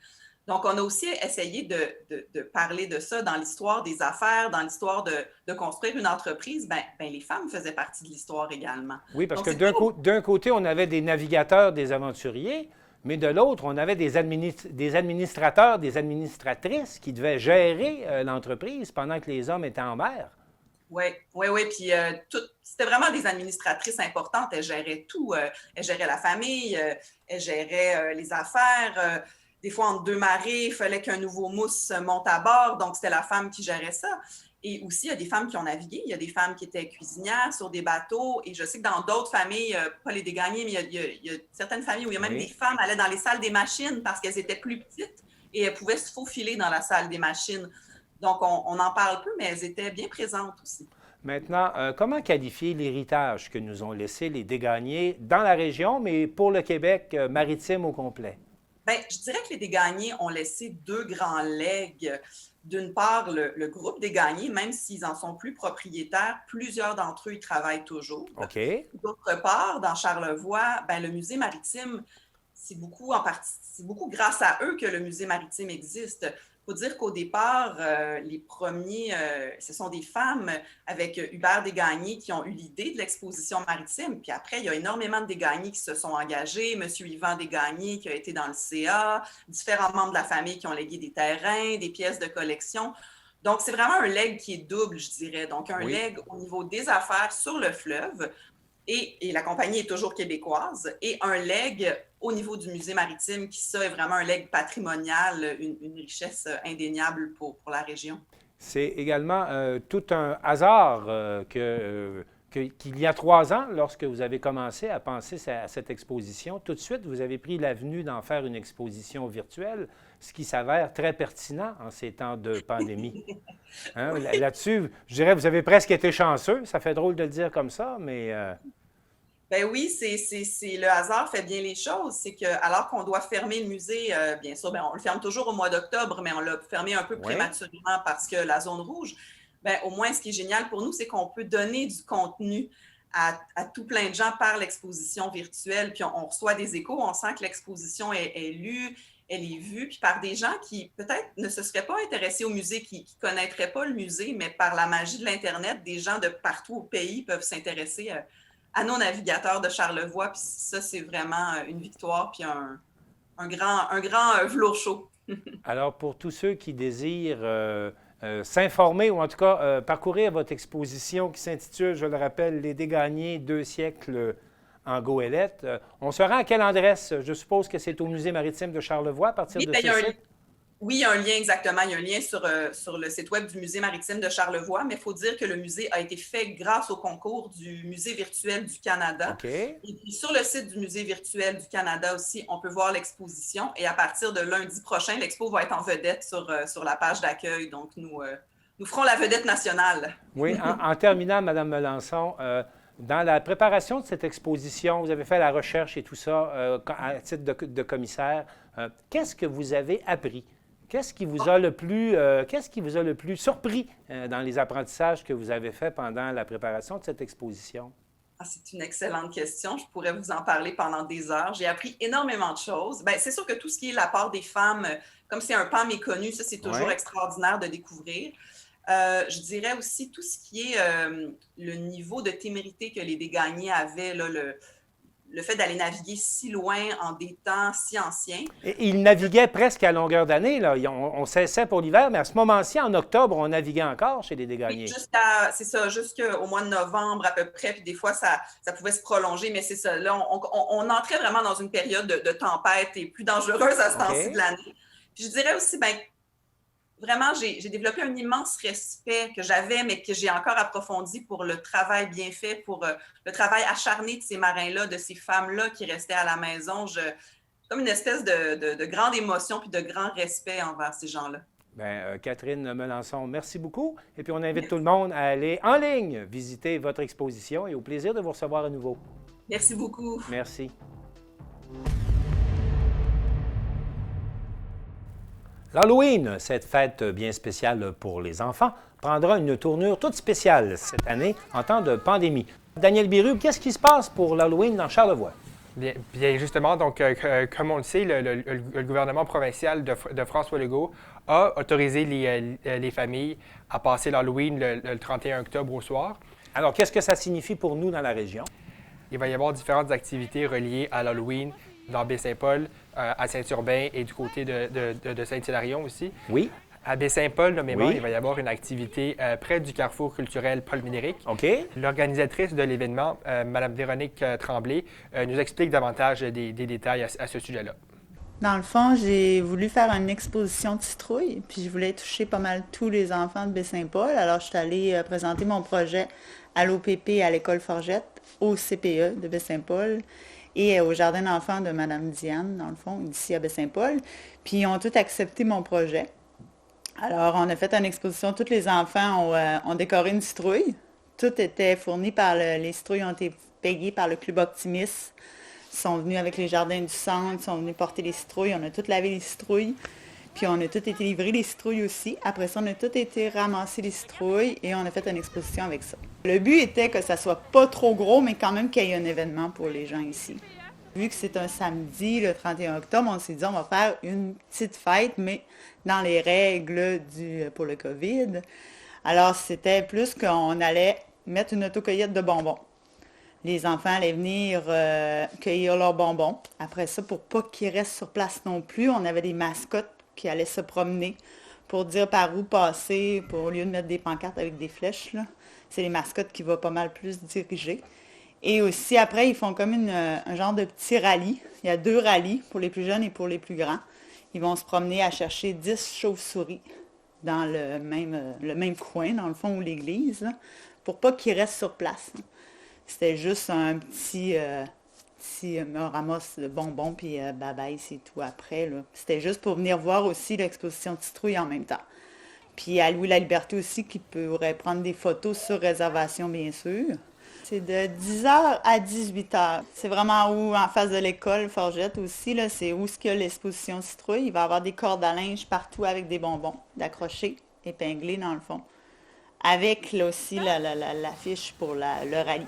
Donc, on a aussi essayé de parler de ça dans l'histoire des affaires, dans l'histoire de construire une entreprise. Ben, les femmes faisaient partie de l'histoire également. Oui, parce Donc, que d'un côté, on avait des navigateurs, des aventuriers, mais de l'autre, on avait des administrateurs, des administratrices qui devaient gérer l'entreprise pendant que les hommes étaient en mer. Oui. Puis c'était vraiment des administratrices importantes. Elles géraient tout. Elles géraient la famille, elles géraient les affaires. Des fois, entre deux marées, il fallait qu'un nouveau mousse monte à bord. Donc, c'était la femme qui gérait ça. Et aussi, il y a des femmes qui ont navigué. Il y a des femmes qui étaient cuisinières sur des bateaux. Et je sais que dans d'autres familles, pas les Desgagnés, mais il y a certaines familles où il y a même des femmes qui allaient dans les salles des machines parce qu'elles étaient plus petites et elles pouvaient se faufiler dans la salle des machines. Donc, on en parle peu, mais elles étaient bien présentes aussi. Maintenant, comment qualifier l'héritage que nous ont laissé les Desgagnés dans la région, mais pour le Québec maritime au complet? Bien, je dirais que les Desgagnés ont laissé deux grands legs. D'une part, le groupe Desgagnés, même s'ils en sont plus propriétaires, plusieurs d'entre eux y travaillent toujours. OK. D'autre part, dans Charlevoix, ben, le musée maritime, c'est beaucoup grâce à eux que le musée maritime existe. Il faut dire qu'au départ, les premiers, ce sont des femmes avec Hubert Desgagnés qui ont eu l'idée de l'exposition maritime. Puis après, il y a énormément de Desgagnés qui se sont engagés. Monsieur Yvan Desgagnés qui a été dans le CA, différents membres de la famille qui ont légué des terrains, des pièces de collection. Donc, c'est vraiment un legs qui est double, je dirais. Donc, un legs au niveau des affaires sur le fleuve, et la compagnie est toujours québécoise, et un legs au niveau du musée maritime, qui ça est vraiment un legs patrimonial, une richesse indéniable pour la région. C'est également tout un hasard qu'il y a 3 ans, lorsque vous avez commencé à penser à cette exposition, tout de suite, vous avez pris l'avenue d'en faire une exposition virtuelle, ce qui s'avère très pertinent en ces temps de pandémie. Hein? Là-dessus, je dirais, vous avez presque été chanceux. Ça fait drôle de le dire comme ça, mais... Ben oui, le hasard fait bien les choses. C'est que alors qu'on doit fermer le musée, bien sûr, ben on le ferme toujours au mois d'octobre, mais on l'a fermé un peu prématurément parce que la zone rouge, ben au moins, ce qui est génial pour nous, c'est qu'on peut donner du contenu à tout plein de gens par l'exposition virtuelle. Puis on reçoit des échos, on sent que l'exposition est lue, elle est vue, puis par des gens qui peut-être ne se seraient pas intéressés au musée, qui ne connaîtraient pas le musée, mais par la magie de l'Internet, des gens de partout au pays peuvent s'intéresser à nos navigateurs de Charlevoix. Puis ça, c'est vraiment une victoire, puis un grand velours chaud. Alors, pour tous ceux qui désirent s'informer ou en tout cas parcourir votre exposition qui s'intitule, je le rappelle, Les Desgagnés, 2 siècles en goélette, on se rend à quelle adresse? Je suppose que c'est au Musée maritime de Charlevoix à partir de ce site? Oui, il y a un lien exactement. Il y a un lien sur le site web du Musée maritime de Charlevoix, mais il faut dire que le musée a été fait grâce au concours du Musée virtuel du Canada. OK. Et puis sur le site du Musée virtuel du Canada aussi, on peut voir l'exposition. Et à partir de lundi prochain, l'expo va être en vedette sur la page d'accueil. Donc, nous ferons la vedette nationale. Oui, en terminant, Mme Melançon, dans la préparation de cette exposition, vous avez fait la recherche et tout ça à titre de commissaire. Qu'est-ce que vous avez appris? Qu'est-ce qui vous a le plus surpris dans les apprentissages que vous avez faits pendant la préparation de cette exposition? C'est une excellente question. Je pourrais vous en parler pendant des heures. J'ai appris énormément de choses. Bien, c'est sûr que tout ce qui est l'apport des femmes, comme c'est un pan méconnu, ça, c'est toujours extraordinaire de découvrir. Je dirais aussi tout ce qui est le niveau de témérité que les Desgagnés avaient, là, le fait d'aller naviguer si loin en des temps si anciens. Et ils naviguaient presque à longueur d'année. Là. On cessait pour l'hiver, mais à ce moment-ci, en octobre, on naviguait encore chez les Desgagnés. C'est ça, jusqu'au mois de novembre à peu près, puis des fois, ça pouvait se prolonger, mais c'est ça. Là, on entrait vraiment dans une période de tempête et plus dangereuse à ce temps-ci de l'année. Puis je dirais aussi, bien, vraiment, j'ai développé un immense respect que j'avais, mais que j'ai encore approfondi pour le travail bien fait, pour le travail acharné de ces marins-là, de ces femmes-là qui restaient à la maison. Comme une espèce de grande émotion puis de grand respect envers ces gens-là. Bien, Catherine Melançon, merci beaucoup. Et puis, on invite tout le monde à aller en ligne visiter votre exposition et au plaisir de vous recevoir à nouveau. Merci beaucoup. Merci. L'Halloween, cette fête bien spéciale pour les enfants, prendra une tournure toute spéciale cette année en temps de pandémie. Daniel Biru, qu'est-ce qui se passe pour l'Halloween dans Charlevoix? Bien justement, donc, comme on le sait, le gouvernement provincial de François Legault a autorisé les familles à passer l'Halloween le 31 octobre au soir. Alors, qu'est-ce que ça signifie pour nous dans la région? Il va y avoir différentes activités reliées à l'Halloween dans Baie-Saint-Paul, à Saint-Urbain et du côté de Saint-Hilarion aussi. Oui. À Baie-Saint-Paul, nommément, il va y avoir une activité près du carrefour culturel Paul-Ménéric. OK. L'organisatrice de l'événement, Mme Véronique Tremblay, nous explique davantage des détails à ce sujet-là. Dans le fond, j'ai voulu faire une exposition de citrouilles, puis je voulais toucher pas mal tous les enfants de Baie-Saint-Paul. Alors, je suis allée présenter mon projet à l'OPP, à l'École Forgette, au CPE de Baie-Saint-Paul et au jardin d'enfants de Mme Diane, dans le fond, ici à Baie-Saint-Paul. Puis, ils ont tous accepté mon projet. Alors, on a fait une exposition. Tous les enfants ont décoré une citrouille. Tout était fourni par les citrouilles ont été payées par le Club Optimis Ils sont venus avec les jardins du centre, ils sont venus porter les citrouilles. On a tout lavé les citrouilles. Puis on a tout été livré les citrouilles aussi. Après ça, on a tout été ramasser les citrouilles et on a fait une exposition avec ça. Le but était que ça soit pas trop gros, mais quand même qu'il y ait un événement pour les gens ici. Vu que c'est un samedi, le 31 octobre, on s'est dit on va faire une petite fête, mais dans les règles pour le COVID. Alors, c'était plus qu'on allait mettre une autocueillette de bonbons. Les enfants allaient venir cueillir leurs bonbons. Après ça, pour pas qu'ils restent sur place non plus, on avait des mascottes qui allaient se promener pour dire par où passer, au lieu de mettre des pancartes avec des flèches, là. C'est les mascottes qui vont pas mal plus diriger. Et aussi, après, ils font comme un genre de petit rallye. Il y a 2 rallyes pour les plus jeunes et pour les plus grands. Ils vont se promener à chercher 10 chauves-souris dans le même coin, dans le fond, où l'église, là, pour pas qu'ils restent sur place, là. C'était juste un petit ramasse de bonbons, puis bye-bye, c'est tout après, là. C'était juste pour venir voir aussi l'exposition de citrouilles en même temps. Puis à Louis La Liberté aussi, qui pourrait prendre des photos sur réservation, bien sûr. C'est de 10h à 18h. C'est vraiment où, en face de l'école Forgette aussi, là, c'est où il y a l'exposition citrouille. Il va y avoir des cordes à linge partout avec des bonbons, d'accrochés, épinglés dans le fond. Avec là aussi l'affiche pour le rallye.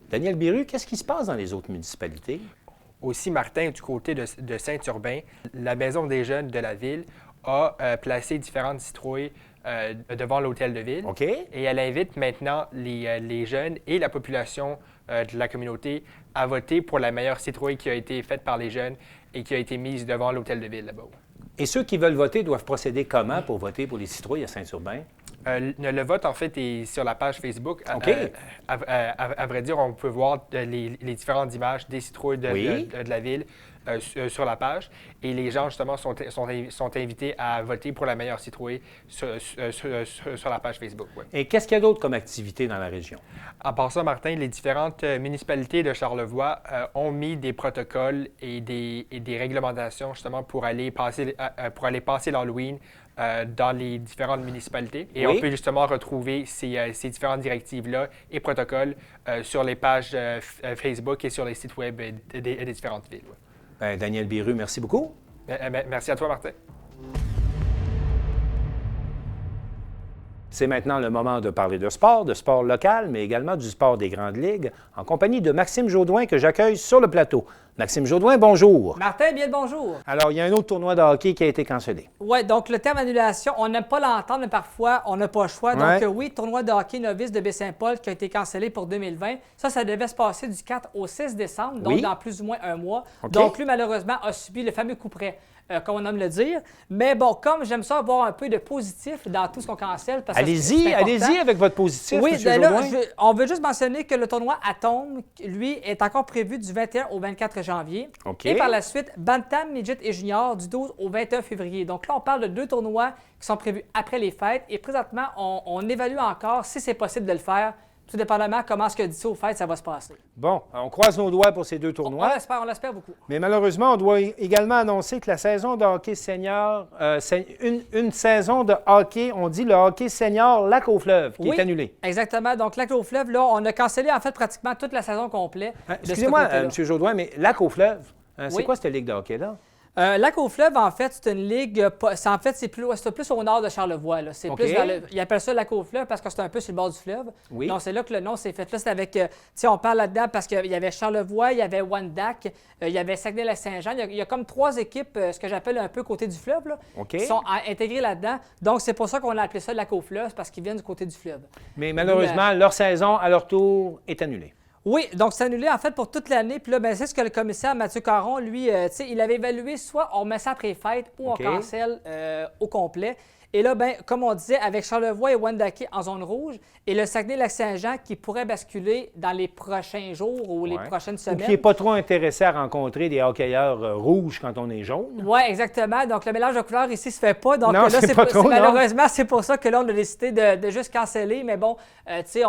Daniel Biru, qu'est-ce qui se passe dans les autres municipalités? Aussi, Martin, du côté de Saint-Urbain, la Maison des jeunes de la ville a placé différentes citrouilles devant l'hôtel de ville. OK. Et elle invite maintenant les jeunes et la population de la communauté à voter pour la meilleure citrouille qui a été faite par les jeunes et qui a été mise devant l'hôtel de ville là-bas. Et ceux qui veulent voter doivent procéder comment pour voter pour les citrouilles à Saint-Urbain? Le vote, en fait, est sur la page Facebook. OK. À vrai dire, on peut voir les différentes images des citrouilles de la ville sur la page. Et les gens, justement, sont invités à voter pour la meilleure citrouille sur la page Facebook. Ouais. Et qu'est-ce qu'il y a d'autre comme activité dans la région? À part ça, Martin, les différentes municipalités de Charlevoix ont mis des protocoles et des réglementations, justement, pour aller passer l'Halloween dans les différentes municipalités. Et on peut justement retrouver ces différentes directives-là et protocoles sur les pages Facebook et sur les sites web des différentes villes. Ouais. Bien, Daniel Biru, merci beaucoup. Merci à toi, Martin. C'est maintenant le moment de parler de sport local, mais également du sport des grandes ligues, en compagnie de Maxime Jodoin que j'accueille sur le plateau. Maxime Jodoin, bonjour. Martin, bien le bonjour. Alors, il y a un autre tournoi de hockey qui a été cancellé. Oui, donc le terme annulation, on n'aime pas l'entendre, mais parfois, on n'a pas le choix. Ouais. Donc oui, tournoi de hockey novice de Baie-Saint-Paul qui a été cancellé pour 2020. Ça devait se passer du 4 au 6 décembre, donc dans plus ou moins un mois. OK. Donc lui, malheureusement, a subi le fameux coup près, comme on aime le dire. Mais bon, comme j'aime ça avoir un peu de positif dans tout ce qu'on cancelle. Parce que c'est important. Allez-y avec votre positif, Oui, M. ben là, Jodoin. on veut juste mentionner que le tournoi Atome, lui, est encore prévu du 21 au 24 janvier. OK. Et par la suite, Bantam, Midget et Junior du 12 au 21 février. Donc là, on parle de 2 tournois qui sont prévus après les fêtes. Et présentement, on évalue encore si c'est possible de le faire, tout dépendamment comment ce que d'ici aux fêtes, ça va se passer. Bon, on croise nos doigts pour ces 2 tournois. On l'espère beaucoup. Mais malheureusement, on doit également annoncer que la saison de hockey senior, une saison de hockey, on dit le hockey senior Lac-aux-Fleuves, qui est annulé. Exactement. Donc, Lac-aux-Fleuves, là, on a cancellé en fait pratiquement toute la saison complète. Excusez-moi, M. Jodoin, mais Lac-aux-Fleuves, c'est quoi cette ligue de hockey-là? Lac-aux-Fleuves, en fait, c'est une ligue, c'est plus au nord de Charlevoix. Là. C'est plus ils appellent ça Lac-aux-Fleuves parce que c'est un peu sur le bord du fleuve. Oui. Donc, c'est là que le nom s'est fait. Là, c'est avec, on parle là-dedans parce qu'il y avait Charlevoix, il y avait Wendac, il y avait Saguenay-Lac-Saint-Jean. Il y a comme 3 équipes, ce que j'appelle un peu côté du fleuve, là, qui sont intégrées là-dedans. Donc, c'est pour ça qu'on a appelé ça Lac-aux-Fleuves, parce qu'ils viennent du côté du fleuve. Mais malheureusement, leur saison, à leur tour, est annulée. Oui, donc c'est annulé en fait pour toute l'année. Puis là, ben, c'est ce que le commissaire Mathieu Caron, lui, il avait évalué soit on met ça après les fêtes ou on cancelle au complet. Et là, ben, comme on disait, avec Charlevoix et Wendake en zone rouge et le Saguenay-Lac-Saint-Jean qui pourrait basculer dans les prochains jours ou les prochaines semaines. Ou qui n'est pas trop intéressé à rencontrer des hockeyeurs rouges quand on est jaune. Oui, exactement. Donc, le mélange de couleurs ici ne se fait pas. Donc, non, là, malheureusement, non. c'est pour ça que là, on a décidé de juste canceller. Mais bon, tu sais,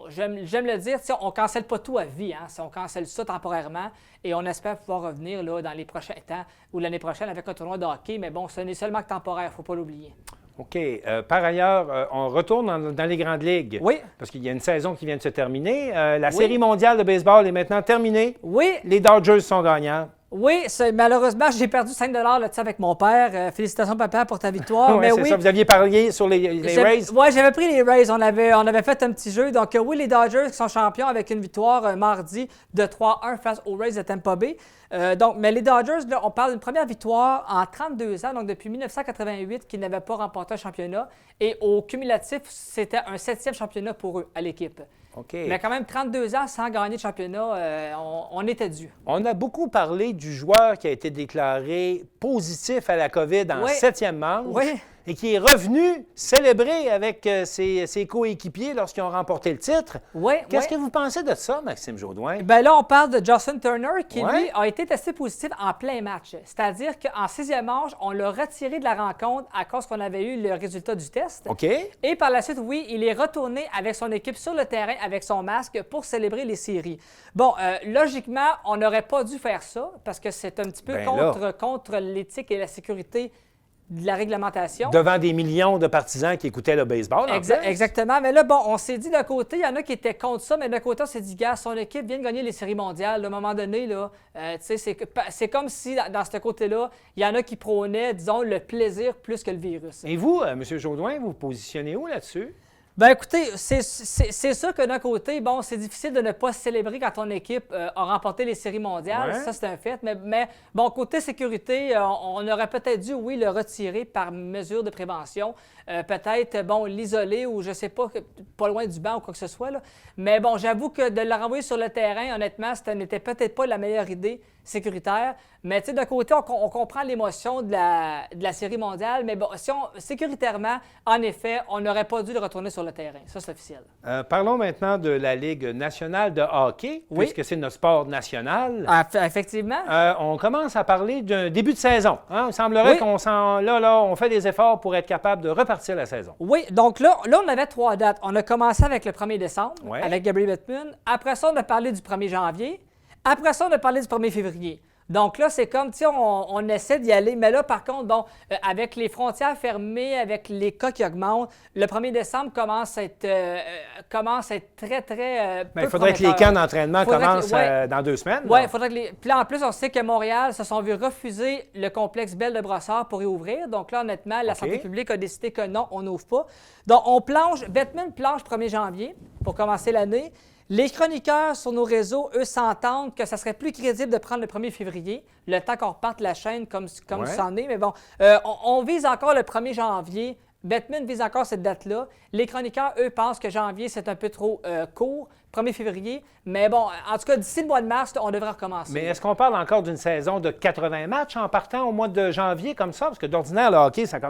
j'aime le dire, on ne cancelle pas tout à vie. Hein? On cancelle ça temporairement et on espère pouvoir revenir là, dans les prochains temps ou l'année prochaine avec un tournoi de hockey. Mais bon, ce n'est seulement que temporaire, il ne faut pas l'oublier. OK. Par ailleurs, on retourne dans les grandes ligues. Oui. Parce qu'il y a une saison qui vient de se terminer. La Série mondiale de baseball est maintenant terminée. Oui. Les Dodgers sont gagnants. Oui, malheureusement, j'ai perdu 5 là-dessus avec mon père. Félicitations, papa, pour ta victoire. Ouais, c'est ça. Vous aviez parié sur les Rays? Oui, j'avais pris les Rays. On avait fait un petit jeu. Donc, oui, les Dodgers qui sont champions avec une victoire mardi de 3-1 face aux Rays de Tampa Bay. Mais les Dodgers, là, on parle d'une première victoire en 32 ans, donc depuis 1988, qu'ils n'avaient pas remporté un championnat. Et au cumulatif, c'était un 7e championnat pour eux, à l'équipe. Okay. Mais quand même, 32 ans sans gagner de championnat, on était dû. On a beaucoup parlé du joueur qui a été déclaré positif à la COVID en 7e manche. Oui. Et qui est revenu célébrer avec ses coéquipiers lorsqu'ils ont remporté le titre. Oui. Qu'est-ce que vous pensez de ça, Maxime Jodoin? Bien là, on parle de Justin Turner qui, lui, a été testé positif en plein match. C'est-à-dire qu'en 6e manche, on l'a retiré de la rencontre à cause qu'on avait eu le résultat du test. OK. Et par la suite, oui, il est retourné avec son équipe sur le terrain avec son masque pour célébrer les séries. Bon, logiquement, on n'aurait pas dû faire ça parce que c'est un petit peu contre l'éthique et la sécurité de la réglementation. Devant des millions de partisans qui écoutaient le baseball, Exactement. Mais là, bon, on s'est dit d'un côté, il y en a qui étaient contre ça, mais d'un côté, on s'est dit, gars, son équipe vient de gagner les séries mondiales. À un moment donné, là, c'est comme si, dans ce côté-là, il y en a qui prônaient, disons, le plaisir plus que le virus. Et vous, M. Jodoin, vous vous positionnez où là-dessus? Bien, écoutez, c'est sûr que d'un côté, bon, c'est difficile de ne pas célébrer quand ton équipe a remporté les séries mondiales. Ça, c'est un fait. Mais bon, côté sécurité, on aurait peut-être dû, oui, le retirer par mesure de prévention. Peut-être, bon, l'isoler ou je sais pas loin du banc ou quoi que ce soit. Là. Mais bon, j'avoue que de le renvoyer sur le terrain, honnêtement, ce n'était peut-être pas la meilleure idée sécuritaire. Mais tu sais, d'un côté, on comprend l'émotion de la série mondiale, mais bon, sécuritairement, en effet, on n'aurait pas dû le retourner sur le terrain. Ça, c'est officiel. Parlons maintenant de la Ligue nationale de hockey, puisque c'est notre sport national. Effectivement. On commence à parler d'un début de saison. Hein? Il semblerait on fait des efforts pour être capable de repartir la saison. Oui, donc là, on avait 3 dates. On a commencé avec le 1er décembre, avec Gabriel Bettman. Après ça, on a parlé du 1er janvier. Après ça, on a parlé du 1er février. Donc là, c'est comme, tu sais, on essaie d'y aller. Mais là, par contre, bon, avec les frontières fermées, avec les cas qui augmentent, le 1er décembre commence à être très, très il faudrait que les camps d'entraînement commencent dans 2 semaines. Oui, il faudrait que les... Puis là, en plus, on sait que Montréal se sont vus refuser le complexe Belle de Brossard pour y ouvrir. Donc là, honnêtement, la santé publique a décidé que non, on n'ouvre pas. Donc, Bettman planche 1er janvier pour commencer l'année. Les chroniqueurs sur nos réseaux, eux, s'entendent que ça serait plus crédible de prendre le 1er février, le temps qu'on reparte la chaîne comme c'en est. Mais bon, on vise encore le 1er janvier. Bettman vise encore cette date-là. Les chroniqueurs, eux, pensent que janvier, c'est un peu trop court. 1er février. Mais bon, en tout cas, d'ici le mois de mars, on devrait recommencer. Mais est-ce qu'on parle encore d'une saison de 80 matchs en partant au mois de janvier comme ça? Parce que d'ordinaire, le hockey, c'est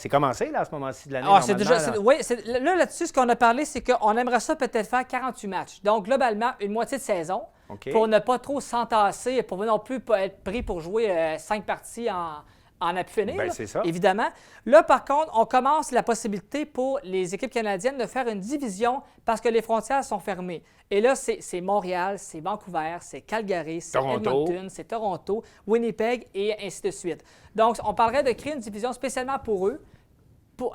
commencé là, à ce moment-ci de l'année. Là-dessus, ce qu'on a parlé, c'est qu'on aimerait ça peut-être faire 48 matchs. Donc, globalement, une moitié de saison pour ne pas trop s'entasser, pour non plus pas être pris pour jouer 5 parties en a pu finir, c'est ça. Évidemment. Là, par contre, on commence la possibilité pour les équipes canadiennes de faire une division parce que les frontières sont fermées. Et là, c'est Montréal, c'est Vancouver, c'est Calgary, c'est Edmonton, c'est Toronto, Winnipeg et ainsi de suite. Donc, on parlerait de créer une division spécialement pour eux,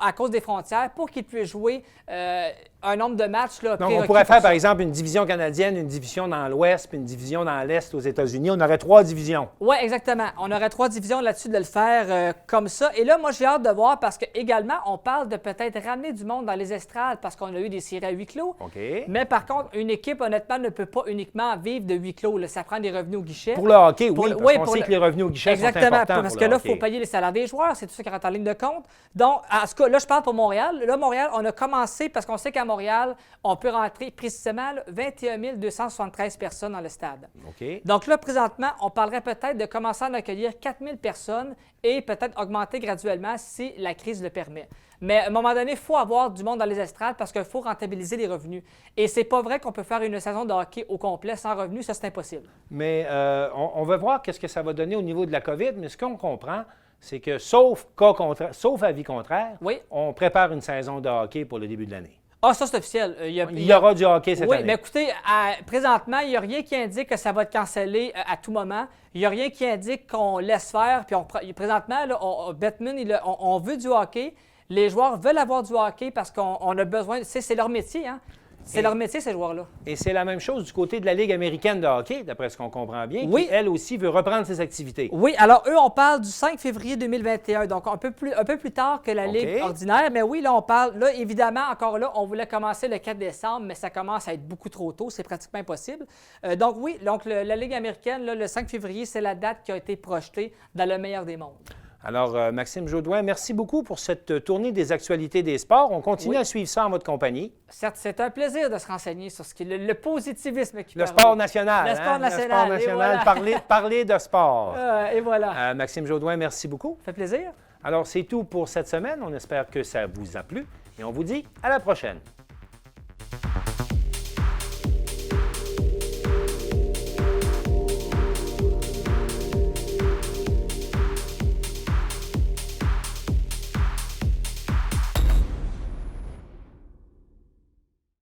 à cause des frontières, pour qu'ils puissent jouer un nombre de matchs. Là, donc, on pourrait faire, par exemple, une division canadienne, une division dans l'Ouest, puis une division dans l'Est aux États-Unis. On aurait 3 divisions. Oui, exactement. On aurait 3 divisions là-dessus de le faire comme ça. Et là, moi, j'ai hâte de voir parce qu'également, on parle de peut-être ramener du monde dans les estrades parce qu'on a eu des séries à huis clos. Mais par contre, une équipe, honnêtement, ne peut pas uniquement vivre de huis clos. Là. Ça prend des revenus au guichet. Pour le hockey, parce qu'on sait que les revenus au guichet sont importants. Exactement, parce que là, il faut payer les salaires des joueurs. C'est tout ça qui rentre en ligne de compte. Donc, en tout cas, là, je parle pour Montréal. Là, Montréal, on a commencé parce qu'on sait qu'à Montréal, on peut rentrer précisément 21 273 personnes dans le stade. Donc là, présentement, on parlerait peut-être de commencer à en accueillir 4 000 personnes et peut-être augmenter graduellement si la crise le permet. Mais à un moment donné, il faut avoir du monde dans les estrades parce qu'il faut rentabiliser les revenus. Et c'est pas vrai qu'on peut faire une saison de hockey au complet sans revenus, ça c'est impossible. Mais on va voir qu'est-ce que ça va donner au niveau de la COVID, mais ce qu'on comprend, c'est que sauf avis contraire, on prépare une saison de hockey pour le début de l'année. Ah, ça, c'est officiel. Il y aura du hockey cette année. Oui, mais écoutez, présentement, il n'y a rien qui indique que ça va être cancellé à tout moment. Il n'y a rien qui indique qu'on laisse faire. Puis présentement, là, Bettman, on veut du hockey, Les joueurs veulent avoir du hockey parce qu'on a besoin, c'est leur métier, hein? C'est leur métier, ces joueurs-là. Et c'est la même chose du côté de la Ligue américaine de hockey, d'après ce qu'on comprend bien, oui. qui, elle aussi, veut reprendre ses activités. Oui, alors eux, on parle du 5 février 2021, donc un peu plus tard que la Ligue ordinaire. Mais oui, là, on parle, là, évidemment, encore là, on voulait commencer le 4 décembre, mais ça commence à être beaucoup trop tôt, c'est pratiquement impossible. Donc oui, donc la Ligue américaine, là, le 5 février, c'est la date qui a été projetée dans le meilleur des mondes. Alors, Maxime Jodoin, merci beaucoup pour cette tournée des actualités des sports. On continue à suivre ça en votre compagnie. Certes, c'est un plaisir de se renseigner sur ce qui est le positivisme qui Le sport national. Le sport national. Le sport national, voilà. parler de sport. Et voilà. Maxime Jodoin, merci beaucoup. Ça fait plaisir. Alors, c'est tout pour cette semaine. On espère que ça vous a plu et on vous dit à la prochaine.